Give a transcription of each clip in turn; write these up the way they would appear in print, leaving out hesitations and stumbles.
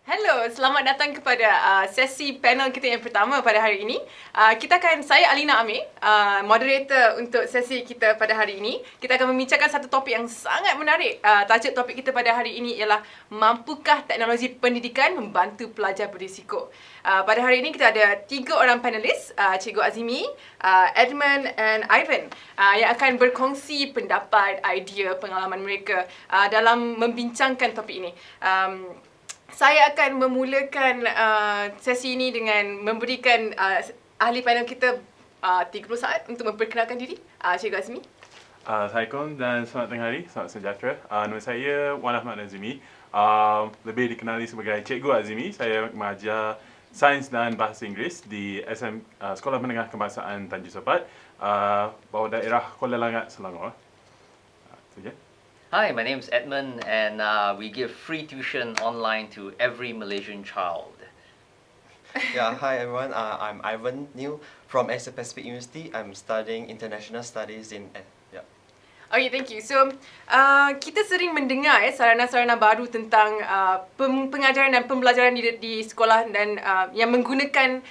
Hello, selamat datang kepada sesi panel kita yang pertama pada hari ini. Saya Alina Amir, moderator untuk sesi kita pada hari ini. Kita akan membincangkan satu topik yang sangat menarik. Tajuk topik kita pada hari ini ialah Mampukah teknologi pendidikan membantu pelajar berisiko? Pada hari ini kita ada 3 orang panelis, Cikgu Azimi, Edmond dan Ivan, yang akan berkongsi pendapat, idea, pengalaman mereka dalam membincangkan topik ini. Saya akan memulakan sesi ini dengan memberikan ahli panel kita 30 saat untuk memperkenalkan diri. Cikgu Azmi. Assalamualaikum dan selamat tengah hari, selamat sejahtera. Nama saya Wan Ahmad Azimi. Lebih dikenali sebagai Cikgu Azimi. Saya mengajar Sains dan Bahasa Inggeris di Sekolah Menengah Kebangsaan Tanjung Sepat, bawah daerah Kuala Langat, Selangor. Itu je. Hi, my name is Edmond, and we give free tuition online to every Malaysian child. Yeah, hi everyone. I'm Ivan New from Asia Pacific University. I'm studying international studies in. Okay, thank you. So, kita sering mendengar sarana-sarana baru tentang pengajaran dan pembelajaran di sekolah dan yang menggunakan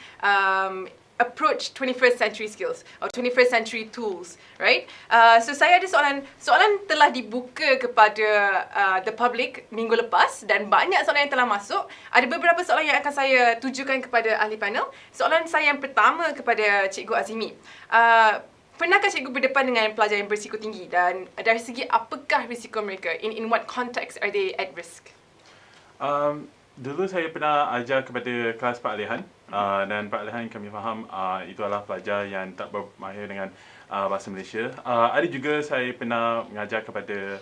approach 21st century skills or 21st century tools, right? So saya ada soalan telah dibuka kepada the public minggu lepas dan banyak soalan yang telah masuk. Ada beberapa soalan yang akan saya tujukan kepada ahli panel. Soalan saya yang pertama kepada Cikgu Azimi. Pernahkah cikgu berdepan dengan pelajar yang berisiko tinggi dan dari segi apakah risiko mereka? In what context are they at risk? Dulu saya pernah ajar kepada kelas peralihan dan peralihan kami faham itu adalah pelajar yang tak bermahir dengan bahasa Malaysia. Ada juga saya pernah mengajar kepada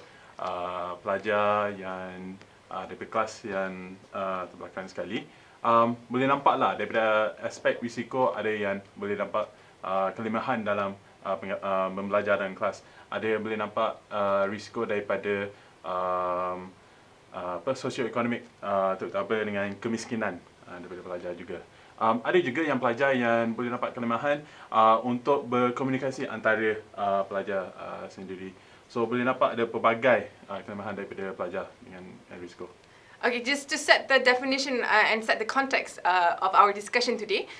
pelajar yang daripada kelas yang terbelakang sekali. Boleh nampaklah daripada aspek risiko ada yang boleh nampak kelemahan dalam pembelajaran kelas. Ada yang boleh nampak risiko daripada sosioekonomik, terutama dengan kemiskinan daripada pelajar juga. Ada juga yang pelajar yang boleh nampak kelemahan untuk berkomunikasi antara pelajar sendiri. So boleh nampak ada pelbagai kelemahan daripada pelajar dengan risiko. Okay, just to set the definition and set the context of our discussion today,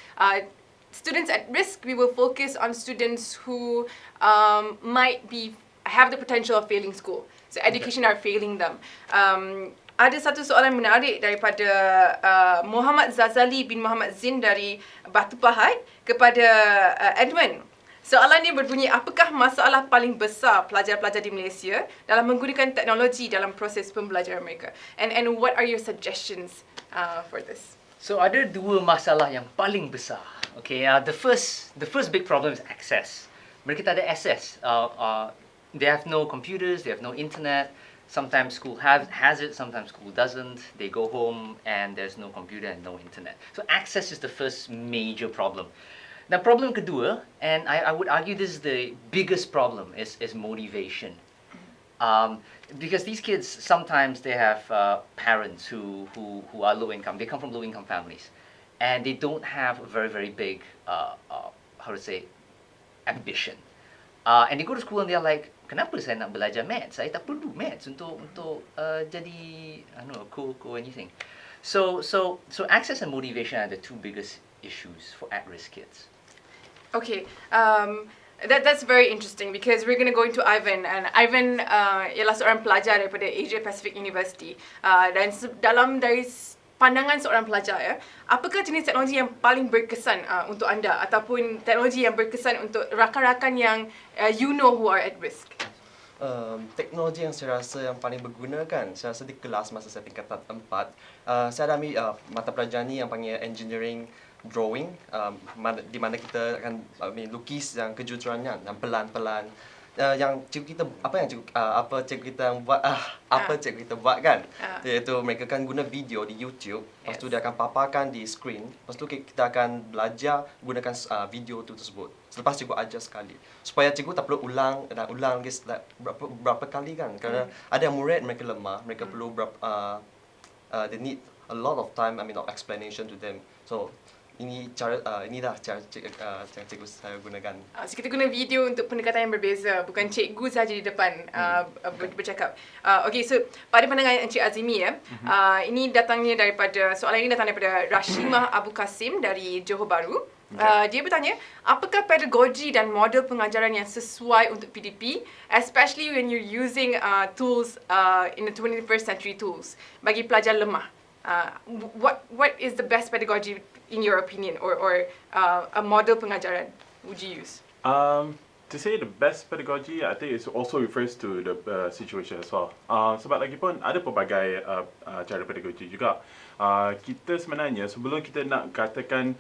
students at risk, we will focus on students who have the potential of failing school. So education are failing them. Ada satu soalan menarik daripada Muhammad Zazali bin Muhammad Zin dari Batu Pahat kepada Edmond. Soalannya berbunyi, apakah masalah paling besar pelajar-pelajar di Malaysia dalam menggunakan teknologi dalam proses pembelajaran mereka? And what are your suggestions for this? So ada dua masalah yang paling besar. Okay, the first big problem is access. Mereka tak ada access. They have no computers, they have no internet. Sometimes school has it, sometimes school doesn't. They go home and there's no computer and no internet. So access is the first major problem. Now problem kedua, and I would argue this is the biggest problem, is motivation. Because these kids, sometimes they have parents who are low income. They come from low income families. And they don't have a very, very big, ambition. And they go to school and they're like, kenapa saya nak belajar maths? Saya tak perlu maths untuk jadi cool anything. So access and motivation are the two biggest issues for at-risk kids. Okay, that's very interesting because we're going to go into Ivan, and Ivan ialah seorang pelajar daripada Asia Pacific University dan dari pandangan seorang pelajar, apakah jenis teknologi yang paling berkesan untuk anda ataupun teknologi yang berkesan untuk rakan-rakan yang who are at risk? Teknologi yang saya rasa yang paling berguna kan, saya rasa di kelas masa saya tingkatan 4, saya ada ambil mata pelajaran ni yang panggil engineering drawing, di mana kita akan lukis yang kejujurannya dan pelan-pelan. Yang cikgu kita cikgu kita buat kan, iaitu mereka akan guna video di YouTube, lepas tu dia akan paparkan di screen, lepas tu kita akan belajar gunakan video tu tersebut selepas cikgu ajar sekali, supaya cikgu tak perlu ulang lagi berapa kali kan, kerana ada murid mereka lemah, mereka perlu they need a lot of time, of explanation to them. So inilah cara cikgu saya gunakan. So kita guna video untuk pendekatan yang berbeza, bukan cikgu saja di depan bercakap. Okay, so pada pandangan Encik Azimi ini datangnya daripada, soalan ini datang daripada Rashimah Abu Kasim dari Johor Bahru. Dia bertanya, apakah pedagogi dan model pengajaran yang sesuai untuk PDP, especially when you're using tools in the 21st century tools bagi pelajar lemah? What is the best pedagogy in your opinion, or a model pengajaran would you use? To say the best pedagogy, I think it also refers to the situation as well. Sebab lagipun ada pelbagai cara pedagogi juga. Kita sebenarnya sebelum kita nak katakan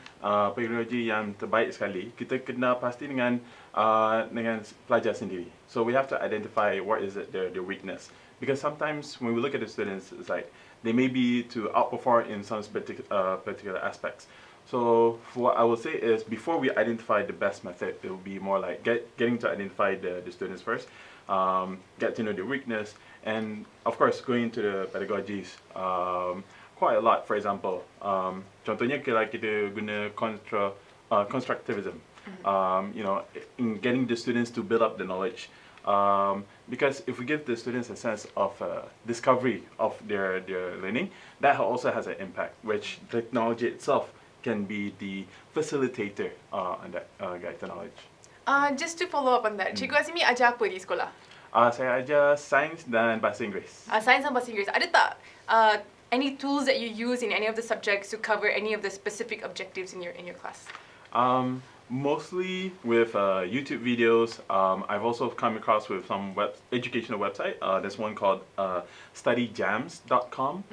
pedagogi yang terbaik sekali, kita kena pasti dengan pelajar sendiri. So we have to identify what is their weakness. Because sometimes when we look at the students, it's like they may be to outperform in some particular aspects. So what I will say is, before we identify the best method, it will be more like getting to identify the students first, get to know their weakness, and of course going into the pedagogies quite a lot. For example, contohnya kalau kita guna constructivism, in getting the students to build up the knowledge. Because if we give the students a sense of discovery of their learning, that also has an impact, which technology itself can be the facilitator on that guide to knowledge. Just to follow up on that, Cikgu Azimi ajar apa di sekolah? Saya ajar sains dan bahasa Inggeris. Sains dan bahasa Inggeris. Ada tak any tools that you use in any of the subjects to cover any of the specific objectives in your class? Mostly with YouTube videos. I've also come across with some educational website. There's one called studyjams.com.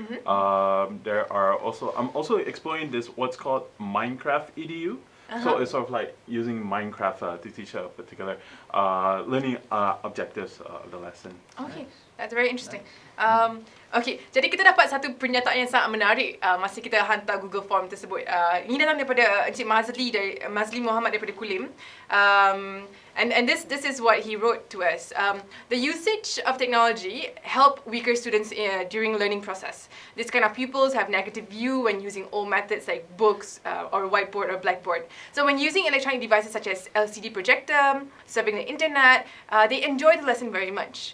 There are also, I'm also exploring this what's called Minecraft EDU. So it's sort of like using Minecraft to teach a particular learning objectives of the lesson. Okay, that's very interesting. Okay, jadi kita dapat satu pernyataan yang sangat menarik masa kita hantar Google Form tersebut. Ini datang daripada Encik Mazli Muhammad daripada Kulim. And this is what he wrote to us. The usage of technology help weaker students during learning process. This kind of pupils have negative view when using old methods like books or whiteboard or blackboard. So when using electronic devices such as LCD projector, surfing the internet, they enjoy the lesson very much.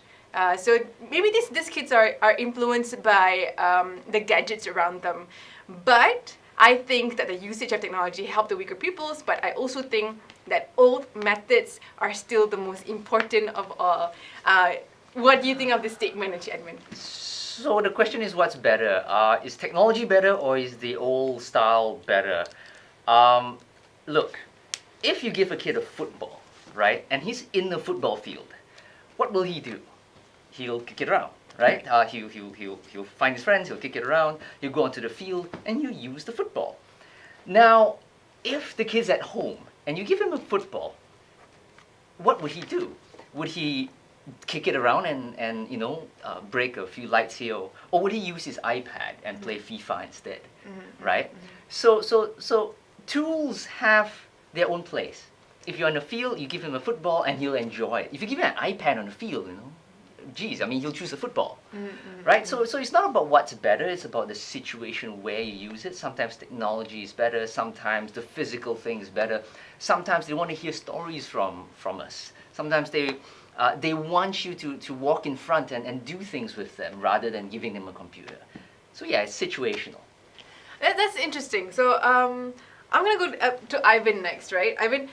So maybe these kids are influenced by the gadgets around them. But I think that the usage of technology help the weaker pupils, but I also think that old methods are still the most important of all. What do you think of this statement, Edmond? So the question is, what's better? Is technology better, or is the old style better? Look, if you give a kid a football, right, and he's in the football field, what will he do? He'll kick it around, right? He'll find his friends, he'll kick it around, he'll go onto the field, and you use the football. Now, if the kid's at home, and you give him a football, what would he do? Would he kick it around and break a few lights here, or would he use his iPad and play FIFA instead, right? So tools have their own place. If you're on the field, you give him a football and he'll enjoy it. If you give him an iPad on the field, geez, I mean, he'll choose the football, right? So it's not about what's better, it's about the situation where you use it. Sometimes technology is better, sometimes the physical thing is better, sometimes they want to hear stories from us. Sometimes they want you to walk in front and do things with them rather than giving them a computer. So yeah, it's situational. That's interesting. So I'm going to go to Ivan next, right? Ivan,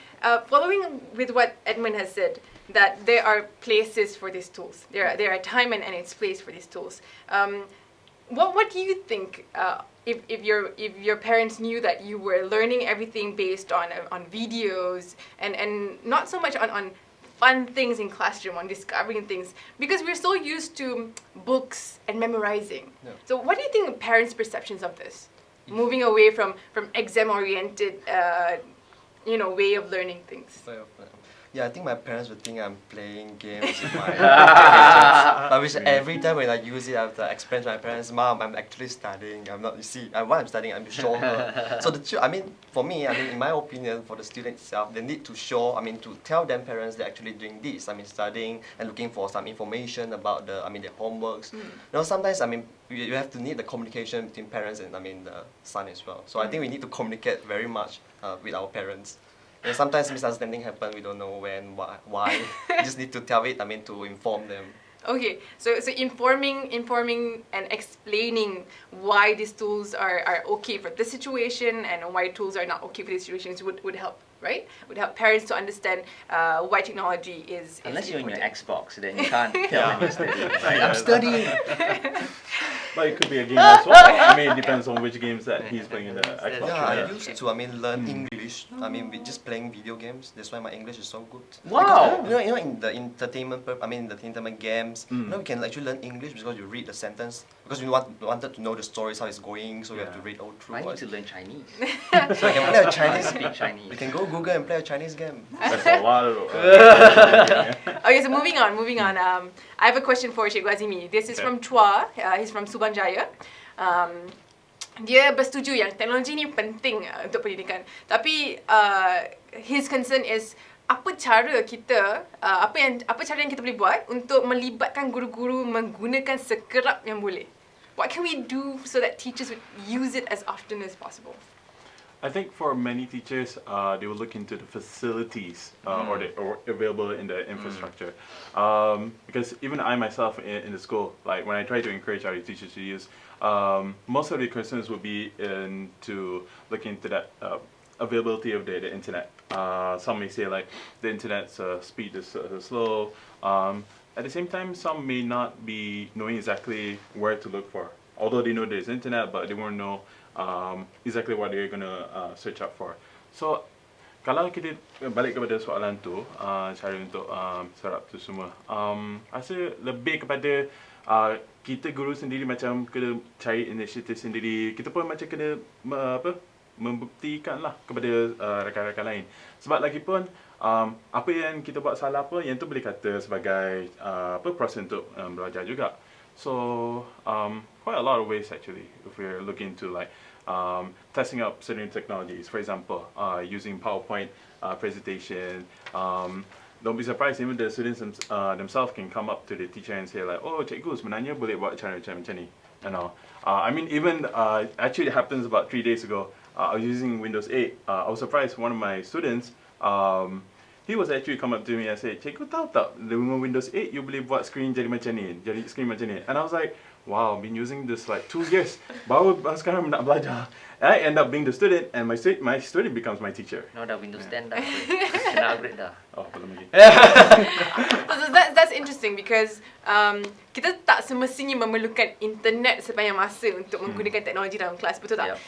following with what Edmond has said, that there are places for these tools. There are time and its place for these tools. What do you think if your parents knew that you were learning everything based on videos and not so much on fun things in classroom, on discovering things, because we're so used to books and memorizing. Yeah. So what do you think of parents' perceptions of this? Moving away from exam-oriented way of learning things. Yeah, I think my parents would think I'm playing games with my gadgets. But which every time when I use it, I have to explain to my parents, Mom, I'm actually studying. I'm not, you see, while I'm studying, I'm to show her. So for me, in my opinion, for the student itself, they need to show, to tell them parents they're actually doing this. Studying and looking for some information about their homeworks. Sometimes, you have to need the communication between parents and, the son as well. So I think we need to communicate very much with our parents. And sometimes misunderstanding happen. We don't know when, why. You just need to tell it. To inform them. Okay, so informing and explaining why these tools are okay for this situation and why tools are not okay for these situations would help, right? Would help parents to understand why technology is Unless you're in your important. Xbox, then you can't tell them you're studying. Right? I'm studying. But it could be a game as well. It depends on which games that he's playing in the Xbox. Yeah, I right? used to learn English. With just playing video games. That's why my English is so good. Wow. Because, in the entertainment, the entertainment games, we can actually learn English because you read the sentence. Because we wanted to know the stories, how it's going, so we have to read all through. I need to learn Chinese. So I can play a Chinese. Speak Chinese. We can go Google and play a Chinese game. That's a lot of. Okay, so moving on. I have a question for Cikgu Azimi. This is from Chua. He's from Subanjaya. Dia bersetuju yang teknologi ni penting untuk pendidikan. Tapi his concern is apa cara yang kita boleh buat untuk melibatkan guru-guru menggunakan sekerap yang boleh. What can we do so that teachers would use it as often as possible? I think for many teachers, they will look into the facilities or available in the infrastructure. Because even I myself in the school, like when I try to encourage our teachers to use, most of the concerns will be to look into that availability of the internet. Some may say like the internet's speed is slow. At the same time, some may not be knowing exactly where to look for. Although they know there's internet, but they won't know exactly what they're gonna search up for. So, kalau kita balik kepada soalan tu, cara untuk serap tu semua, rasa lebih kepada kita guru sendiri macam kena cari inisiatif sendiri. Kita pun macam kena membuktikan lah kepada rakan-rakan lain. Sebab lagipun apa yang kita buat salah apa, yang tu boleh kata sebagai proses untuk belajar juga. So quite a lot of ways actually, if we're looking to like testing out certain technologies. For example, using PowerPoint presentation. Don't be surprised, even the students themselves can come up to the teacher and say like, oh, cikgu sebenarnya boleh buat cara macam ni. Even actually it happens about 3 days ago. I was using Windows 8. I was surprised one of my students, he was actually come up to me and say, cikgu tahu tak, dengan Windows 8 you boleh buat screen jadi macam ni, jadi screen macam ni. And I was like, wow, I've been using this like 2 years. Baru sekarang nak belajar. And I end up being the student, and my student becomes my teacher. No, dah Windows 10 dah. Kena upgrade dah. Oh, belum lagi. So that's interesting because kita tak semestinya memerlukan internet sepanjang masa untuk menggunakan teknologi dalam kelas, betul tak?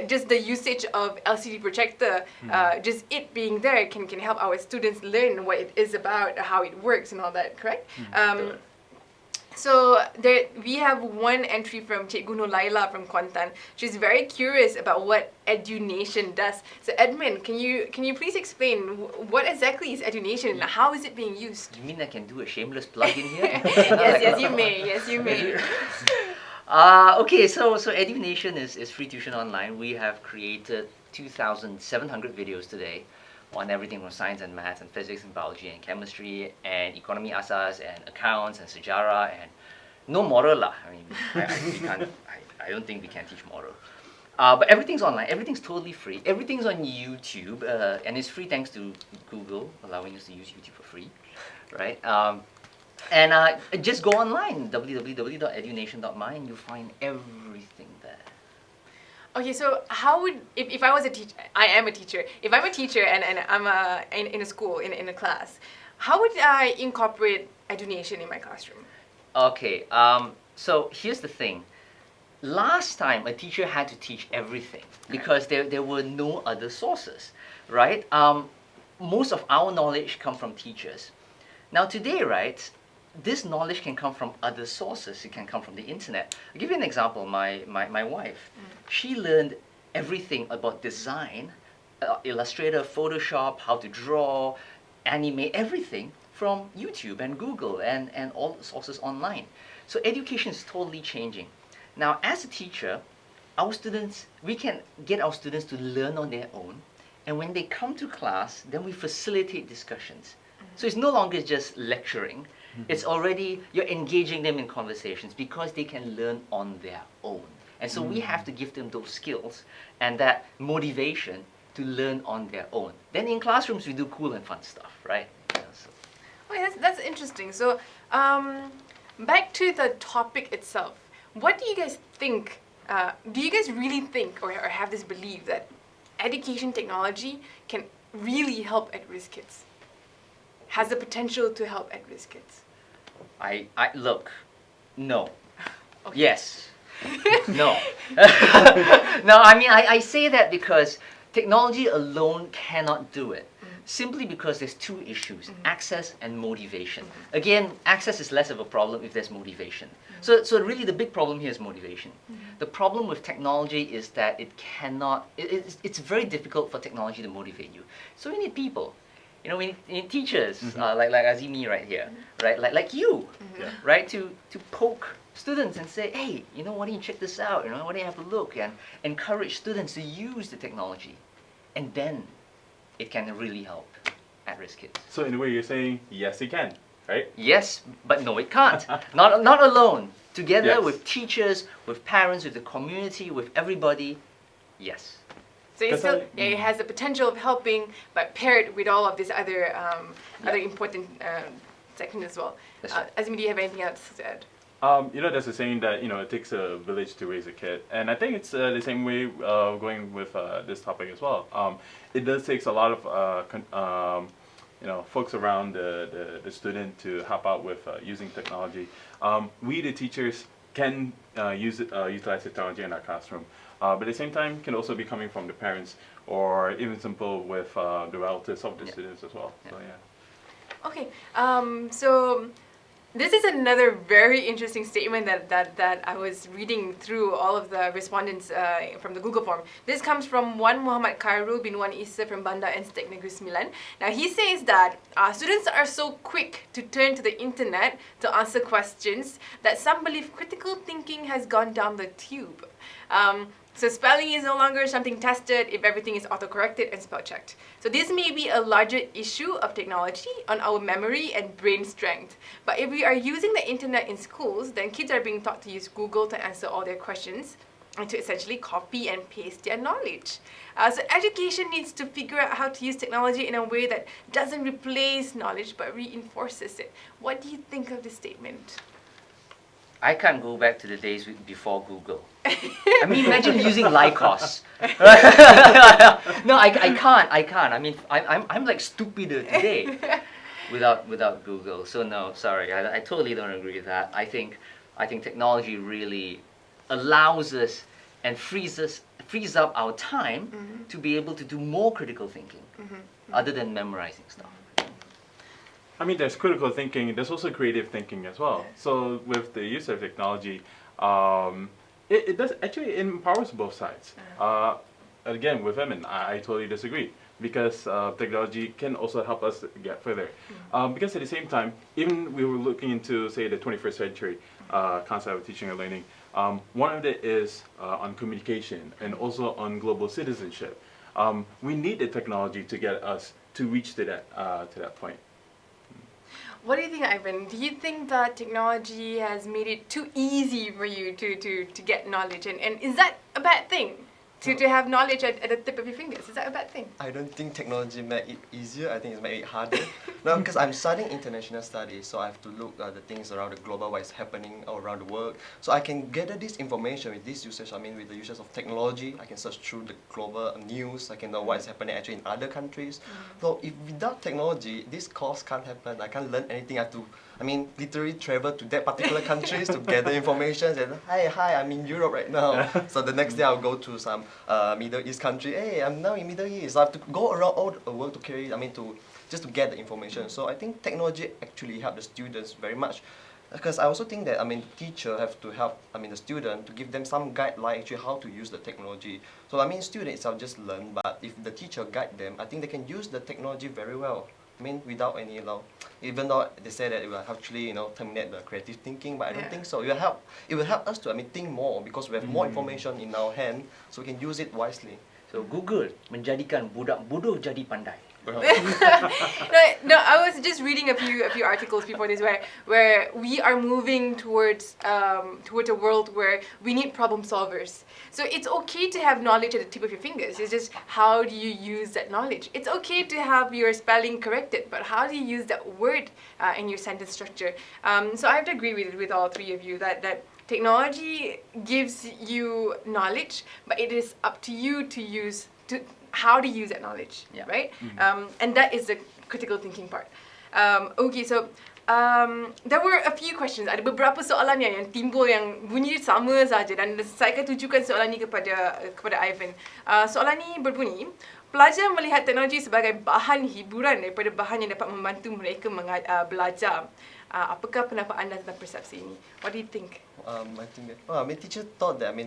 Just the usage of LCD projector, just it being there can help our students learn what it is about, how it works and all that, correct? So we have one entry from Cikgu Nolaila from Kuantan. She's very curious about what EduNation does. So Edmond, can you please explain what exactly is EduNation and how is it being used? You mean I can do a shameless plug in here? Yes, you may. Yes, you may. Okay, so EduNation is free tuition online. We have created 2,700 videos today on everything from science and maths and physics and biology and chemistry and economy asas and accounts and sejarah and no moral lah. I don't think we can teach moral. But everything's online. Everything's totally free. Everything's on YouTube and it's free thanks to Google allowing us to use YouTube for free, right? And just go online, www.edunation.my, and you'll find everything there. Okay, so how would, if I was a teacher, I am a teacher, if I'm a teacher and I'm in a school, in a class, how would I incorporate EduNation in my classroom? Okay, so here's the thing. Last time, a teacher had to teach everything because there were no other sources, right? Most of our knowledge come from teachers. Now today, right, this knowledge can come from other sources. It can come from the internet. I'll give you an example. My wife, she learned everything about design, Illustrator, Photoshop, how to draw, animate everything from YouTube and Google and all the sources online. So education is totally changing. Now, as a teacher, we can get our students to learn on their own, and when they come to class, then we facilitate discussions. So it's no longer just lecturing, it's already, you're engaging them in conversations because they can learn on their own. And so we have to give them those skills and that motivation to learn on their own. Then in classrooms, we do cool and fun stuff, right? Yeah, so. Oh, that's interesting. So, back to the topic itself. What do you guys think? Do you guys really think or have this belief that education technology can really help at-risk kids? Has the potential to help at-risk kids? Look, no. Okay. Yes. No. No, I mean, I say that because technology alone cannot do it. Simply because there's two issues, access and motivation. Again, access is less of a problem if there's motivation. So really the big problem here is motivation. The problem with technology is that it's very difficult for technology to motivate you. So we need people. You know, we need teachers, like Azimi right here, right? Like you, right? To poke students and say, hey, you know, why don't you check this out? You know, why don't you have a look? And encourage students to use the technology. And then it can really help at-risk kids. So in a way, you're saying yes, it can, right? Yes, but no, it can't. Not alone. Together Yes. with teachers, with parents, with the community, with everybody. Yes. So it has the potential of helping, but paired with all of these other important sections as well. That's right. Azmi, do you have anything else to add? You know, there's a saying that, you know, it takes a village to raise a kid. And I think it's the same way going with this topic as well. It does take a lot of, you know, folks around the student to help out with using technology. We, the teachers, can utilize technology in our classroom. But at the same time, can also be coming from the parents or even simple with the relatives of the students as well. So, yeah. Okay, so this is another very interesting statement that I was reading through all of the respondents from the Google form. This comes from Wan Muhammad Khairul bin Wan Isa from Banda Enstek Negeri Sembilan. Now he says that students are so quick to turn to the internet to answer questions that some believe critical thinking has gone down the tube. So spelling is no longer something tested if everything is auto-corrected and spell checked. So this may be a larger issue of technology on our memory and brain strength. But if we are using the internet in schools, then kids are being taught to use Google to answer all their questions and to essentially copy and paste their knowledge. So education needs to figure out how to use technology in a way that doesn't replace knowledge but reinforces it. What do you think of this statement? I can't go back to the days before Google. I mean, imagine using Lycos. No, I can't. I mean, I'm like stupider today without Google. So no, sorry, I totally don't agree with that. I think technology really allows us and frees up our time to be able to do more critical thinking other than memorizing stuff. I mean, there's critical thinking. There's also creative thinking as well. So with the use of technology, it does actually empowers both sides. Again, with women, I totally disagree because technology can also help us get further. Because at the same time, even we were looking into, say, the 21st century concept of teaching and learning. One of it is on communication and also on global citizenship. We need the technology to get us to reach to that point. What do you think, Ivan? Do you think that technology has made it too easy for you to get knowledge? And is that a bad thing? To have knowledge at the tip of your fingers? Is that a bad thing? I don't think technology made it easier. I think it's made it harder. No, because I'm studying international studies, so I have to look at the things around the global, what is happening around the world. So I can gather this information with this usage. I mean, with the usage of technology, I can search through the global news. I can know what is happening actually in other countries. So if without technology, this course can't happen. I can't learn anything. I have to, literally travel to that particular countries to gather information. And hi, I'm in Europe right now. So the next day I'll go to some Middle East country. Hey, I'm now in Middle East. So I have to go around all the world to just to get the information. So I think technology actually helped the students very much. Because I also think that, teacher have to help, the student to give them some guideline actually how to use the technology. So students itself just learn, but if the teacher guide them, I think they can use the technology very well. I mean, without any, even though they say that it will actually, terminate the creative thinking, but I don't think so. It will help us to, think more because we have more information in our hand, so we can use it wisely. So Google menjadikan budak bodoh jadi pandai. No, I was just reading a few articles before this where we are moving towards a world where we need problem solvers. So it's okay to have knowledge at the tip of your fingers. It's just how do you use that knowledge? It's okay to have your spelling corrected, but how do you use that word in your sentence structure? So I have to agree with all three of you that technology gives you knowledge, but it is up to you to use how to use that knowledge, right? And that is the critical thinking part. Okay, so there were a few questions. Ada beberapa soalan yang timbul yang bunyi sama saja dan saya akan tujukan soalan ini kepada Ivan. Soalan ini berbunyi, pelajar melihat teknologi sebagai bahan hiburan daripada bahan yang dapat membantu mereka belajar. Apakah pendapat anda tentang persepsi ini? What do you think? I think that, teacher thought that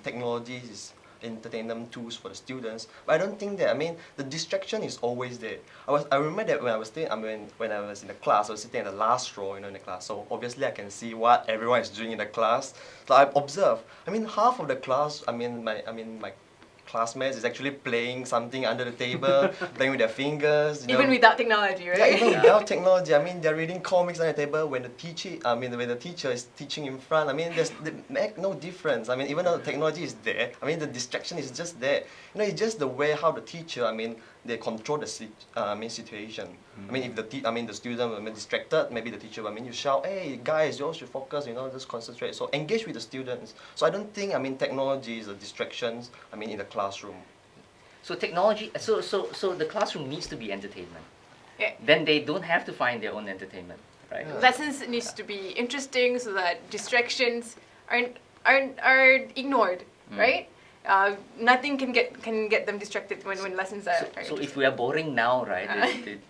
technology is entertainment tools for the students, but I don't think that, the distraction is always there. I remember that when I was when I was in the class, I was sitting in the last row, in the class, so obviously I can see what everyone is doing in the class. So I observe. Half of the class, my classmates is actually playing something under the table, playing with their fingers. Even without technology, right? Yeah, even without technology. They're reading comics on the table when the teacher is teaching in front. They make no difference. Even though the technology is there, the distraction is just there. It's just the way how the teacher, they control the situation. If the student distracted, maybe the teacher, you shout, hey guys, you all should focus, just concentrate. So engage with the students. So I don't think, technology is a distraction, in the classroom. So technology, so the classroom needs to be entertainment. Yeah. Then they don't have to find their own entertainment, right? Yeah. Lessons needs to be interesting so that distractions are ignored, right? Nothing can get them distracted when lessons are. So if we are boring now, right?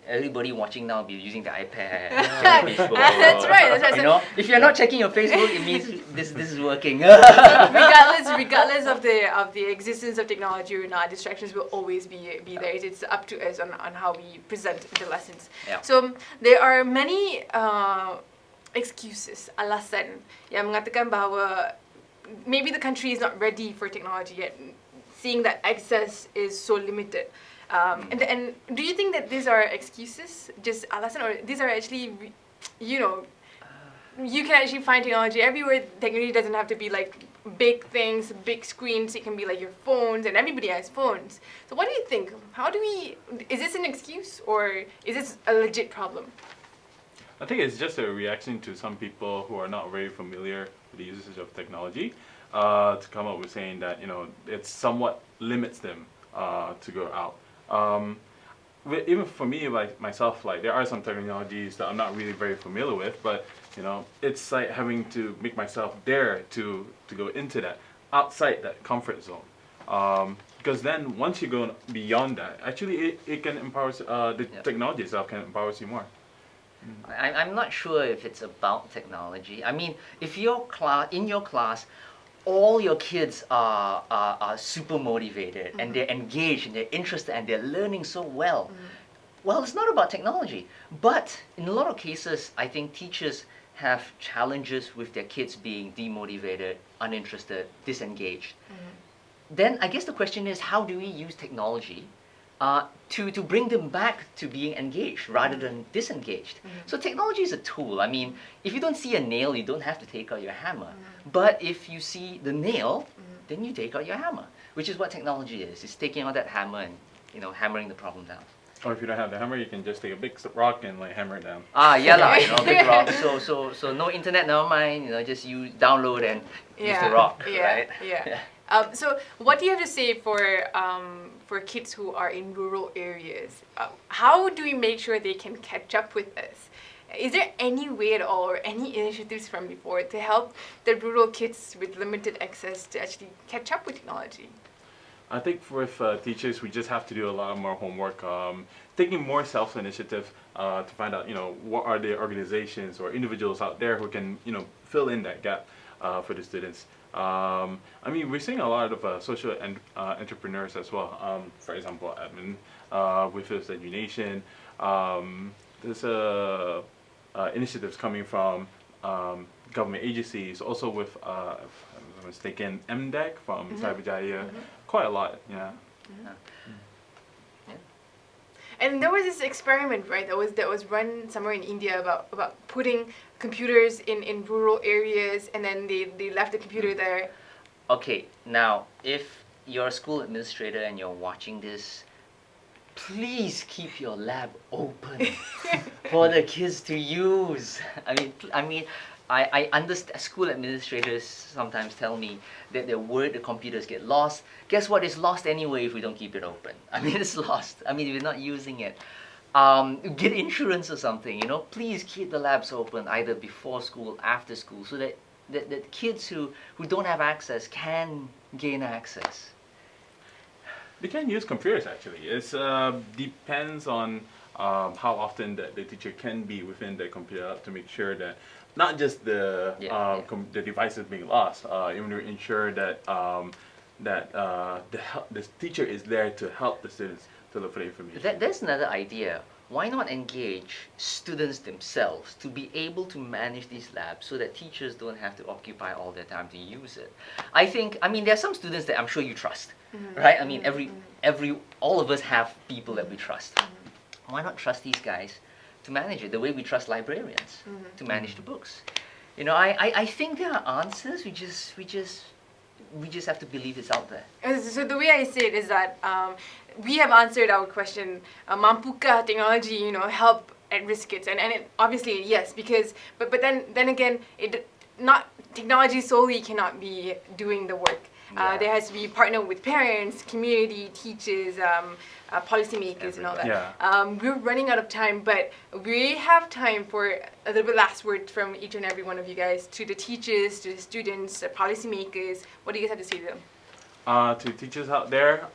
Everybody watching now be using the iPad, checking Facebook. That's right. If you're not checking your Facebook, it means this is working. regardless of the existence of technology or not, distractions will always be there. It's up to us on how we present the lessons. Yeah. So there are many excuses, alasan yang mengatakan bahawa maybe the country is not ready for technology yet, seeing that access is so limited. And do you think that these are excuses, just alasan, or these are actually, you can actually find technology everywhere. Technology doesn't have to be like big things, big screens. It can be like your phones, and everybody has phones. So what do you think? Is this an excuse, or is this a legit problem? I think it's just a reaction to some people who are not very familiar with the usage of technology, to come up with saying that it somewhat limits them to go out. Even for me, like myself, there are some technologies that I'm not really very familiar with, but it's like having to make myself dare to go into that, outside that comfort zone. Because then once you go beyond that, actually it can empower, the technology itself can empower you more. I'm not sure if it's about technology. If in your class, all your kids are super motivated and they're engaged and they're interested and they're learning so well. Well, it's not about technology. But in a lot of cases, I think teachers have challenges with their kids being demotivated, uninterested, disengaged. Then I guess the question is, how do we use technology to bring them back to being engaged rather than disengaged? So technology is a tool. If you don't see a nail, you don't have to take out your hammer. But if you see the nail, then you take out your hammer, which is what technology is. It's taking out that hammer and hammering the problem down. Or if you don't have the hammer, you can just take a big rock and hammer it down. Big rock. So no internet, never mind. Just use download and use the rock, right? So what do you have to say for kids who are in rural areas? How do we make sure they can catch up with us? Is there any way at all, or any initiatives from before to help the rural kids with limited access to actually catch up with technology? I think with teachers, we just have to do a lot more homework, taking more self-initiative to find out, what are the organizations or individuals out there who can, fill in that gap for the students. We're seeing a lot of social entrepreneurs as well. For example, Edmond with his EduNation. there's initiatives coming from government agencies, also with, if I'm not mistaken, MDEC from Cyberjaya, quite a lot, yeah. And there was this experiment, right, that was run somewhere in India about putting computers in rural areas, and then they left the computer there. Okay, now if you're a school administrator and you're watching this, please keep your lab open for the kids to use. I understand school administrators sometimes tell me that they're worried the computers get lost. Guess what? It's lost anyway if we don't keep it open. I mean, it's lost. I mean, we're not using it. Get insurance or something, you know. Please keep the labs open either before school, after school, so that kids who don't have access can gain access. They can use computers actually. It depends on how often the teacher can be within the computer to make sure that not just the device is being lost, even to ensure that the teacher is there to help the students to look for the information. There's another idea. Why not engage students themselves to be able to manage these labs so that teachers don't have to occupy all their time to use it? I mean, there are some students that I'm sure you trust, right? I mean, all of us have people that we trust. Why not trust these guys to manage it the way we trust librarians to manage the books? You know, I think there are answers. We just have to believe it's out there. So the way I say it is that we have answered our question, Mampukah teknologi, you know, help at-risk kids? And it, obviously, yes, because, but then again, technology solely cannot be doing the work. There has to be partner with parents, community, teachers, policymakers, and all that. Yeah. We're running out of time, but we have time for a little bit last word from each and every one of you guys, to the teachers, to the students, the policymakers. What do you guys have to say to them? To teachers out there,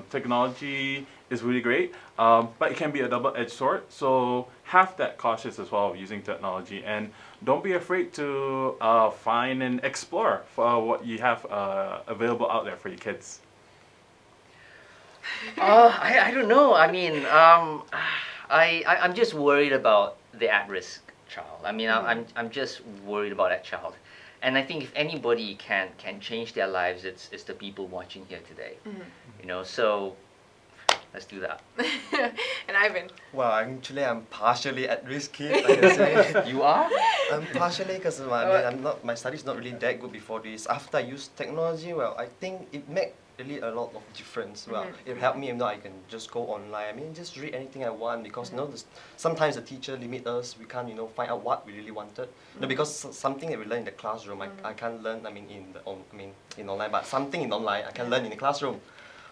technology is really great, but it can be a double-edged sword. So have that cautious as well of using technology, and don't be afraid to find and explore for what you have available out there for your kids. I don't know. I mean, I'm just worried about the at-risk child. I mean, I'm just worried about that child. And I think if anybody can change their lives, it's the people watching here today. You know, so let's do that. And Ivan? Well, actually, I'm partially at risk kid, I can say. You are? I'm partially because my studies not really that good before this. After I use technology, well, I think it made really a lot of difference. Well, it helped me. If not, I can just go online. I mean, just read anything I want, because you know, sometimes the teacher limit us. We can't, you know, find out what we really wanted. No, because something that we learn in the classroom, I can't learn. I mean, in online, but something in online I can learn in the classroom.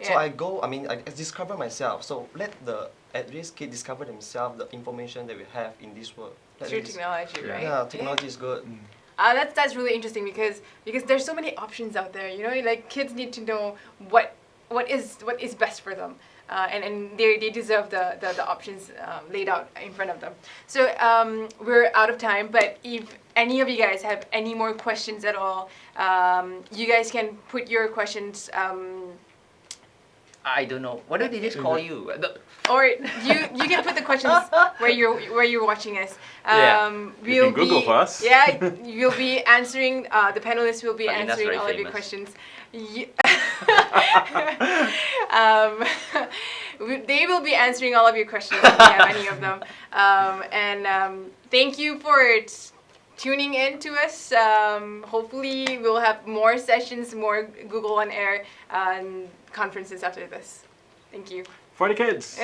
So I go. I mean, I discover myself. So let the at-risk kid discover themselves the information that we have in this world. Through technology, right? Yeah, technology is good. That's really interesting because there's so many options out there. You know, like kids need to know what is best for them, and they deserve the options laid out in front of them. So we're out of time, but if any of you guys have any more questions at all, you guys can put your questions. I don't know. What did they just call you? Or you can put the questions where you're watching us. You can Google for us. Yeah, you'll be answering. The panelists will be Alina's answering very all of your famous. questions. They will be answering all of your questions if you have any of them. Thank you for tuning in to us. Hopefully, we'll have more sessions, more Google on Air conferences after this. Thank you. For the kids.